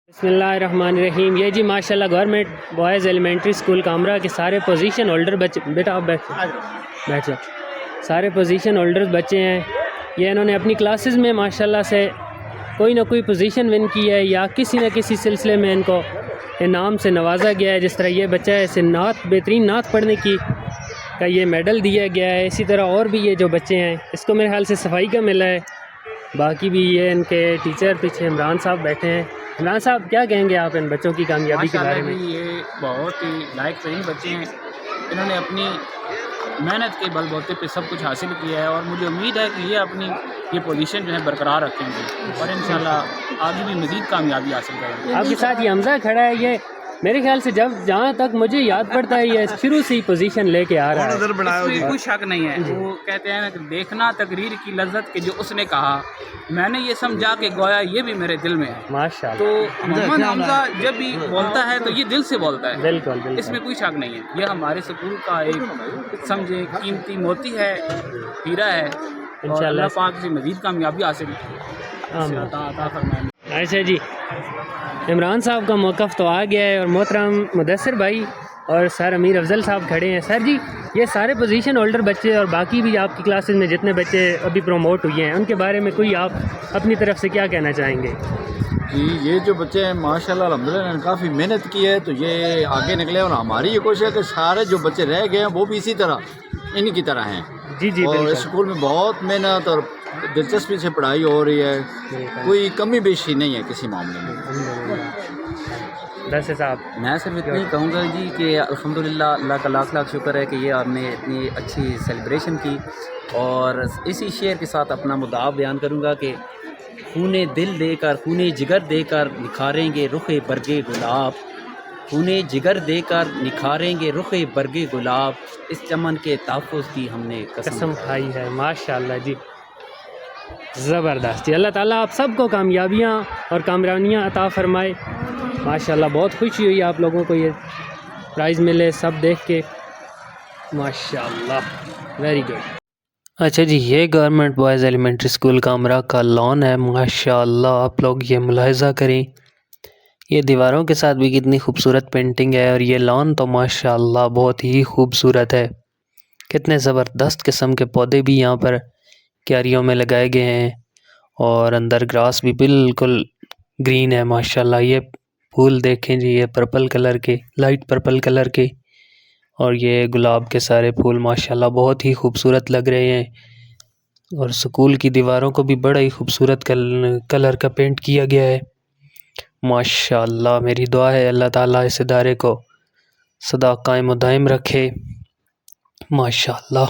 بسم اللہ الرحمن الرحیم۔ یہ جی ماشاءاللہ گورنمنٹ بوائز ایلیمنٹری اسکول کامرا کے سارے پوزیشن ہولڈر بچے، بیٹا آپ بیٹھ جاؤ، سارے پوزیشن ہولڈرز بچے ہیں۔ یہ انہوں نے اپنی کلاسز میں ماشاءاللہ سے کوئی نہ کوئی پوزیشن ون کی ہے یا کسی نہ کسی سلسلے میں ان کو انعام سے نوازا گیا ہے۔ جس طرح یہ بچہ ہے اسے نعت، بہترین نعت پڑھنے کی کا یہ میڈل دیا گیا ہے۔ اسی طرح اور بھی یہ جو بچے ہیں اس کو میرے خیال سے صفائی کا ملا ہے۔ باقی بھی یہ ان کے ٹیچر پیچھے عمران صاحب بیٹھے ہیں۔ عمران صاحب کیا کہیں گے آپ ان بچوں کی کامیابی کے بارے میں؟ یہ بہت ہی لائق ترین بچے ہیں، انہوں نے اپنی محنت کے بل بوتے پہ سب کچھ حاصل کیا ہے، اور مجھے امید ہے کہ یہ اپنی یہ پوزیشن جو ہے برقرار رکھیں گے اور انشاءاللہ آگے بھی مزید کامیابی حاصل کریں گے۔ آپ کے ساتھ یہ حمزہ کھڑا ہے، یہ میرے خیال سے جہاں تک مجھے یاد پڑتا ہے یہ شروع سے ہی پوزیشن لے کے آ رہا ہے۔ اس میں کوئی شک نہیں ہے، وہ کہتے ہیں کہ دیکھنا تقریر کی لذت کہ جو اس نے کہا، میں نے یہ سمجھا کہ گویا یہ بھی میرے دل میں ہے۔ ماشاءاللہ، تو محمد حمزہ جب بھی بولتا ہے تو یہ دل سے بولتا ہے، بالکل بالکل، اس میں کوئی شک نہیں ہے۔ یہ ہمارے اسکول کا ایک سمجھے قیمتی موتی ہے، ہیرا ہے، اور اللہ پاک سے مزید کامیابی حاصل عطا فرمائے۔ اچھا جی، عمران صاحب کا موقف تو آ گیا ہے اور محترم مدثر بھائی اور سر امیر افضل صاحب کھڑے ہیں۔ سر جی، یہ سارے پوزیشن ہولڈر بچے اور باقی بھی آپ کی کلاسز میں جتنے بچے ابھی پروموٹ ہوئے ہیں ان کے بارے میں کوئی آپ اپنی طرف سے کیا کہنا چاہیں گے؟ جی، یہ جو بچے ہیں ماشاءاللہ الحمدللہ نے کافی محنت کی ہے تو یہ آگے نکلے، اور ہماری یہ کوشش ہے کہ سارے جو بچے رہ گئے ہیں وہ بھی اسی طرح انہی کی طرح ہیں۔ جی جی، اور بالکل، اسکول میں بہت محنت اور دلچسپی سے پڑھائی ہو رہی ہے، کوئی کمی بیشی نہیں ہے کسی معاملے میں۔ دس صاحب، میں صرف اتنا ہی کہوں گا جی کہ الحمدللہ اللہ کا لاکھ لاکھ شکر ہے کہ یہ آپ نے اتنی اچھی سیلیبریشن کی، اور اسی شعر کے ساتھ اپنا مدعا بیان کروں گا کہ خون دل دے کر، خون جگر دے کر نکھاریں گے رخ برگ گلاب، خون جگر دے کر نکھاریں گے رخ برگ گلاب، اس چمن کے تحفظ کی ہم نے قسم کھائی ہے۔ ماشاءاللہ جی، زبردست جی، اللہ تعالیٰ آپ سب کو کامیابیاں اور کامرانیاں عطا فرمائے۔ ماشاءاللہ بہت خوشی ہوئی آپ لوگوں کو یہ پرائز ملے سب دیکھ کے، ماشاءاللہ ویری گڈ۔ اچھا جی، یہ گورنمنٹ بوائز ایلیمنٹری اسکول کامرا کا لان ہے۔ ماشاءاللہ آپ لوگ یہ ملاحظہ کریں، یہ دیواروں کے ساتھ بھی کتنی خوبصورت پینٹنگ ہے، اور یہ لان تو ماشاءاللہ بہت ہی خوبصورت ہے۔ کتنے زبردست قسم کے پودے بھی یہاں پر کیاریوں میں لگائے گئے ہیں، اور اندر گراس بھی بالکل گرین ہے ماشاءاللہ۔ یہ پھول دیکھیں جی، یہ پرپل کلر کے، لائٹ پرپل کلر کے، اور یہ گلاب کے سارے پھول ماشاءاللہ بہت ہی خوبصورت لگ رہے ہیں، اور سکول کی دیواروں کو بھی بڑا ہی خوبصورت کلر کا پینٹ کیا گیا ہے ماشاءاللہ۔ میری دعا ہے اللہ تعالیٰ اس ادارے کو سدا قائم و دائم رکھے ماشاءاللہ۔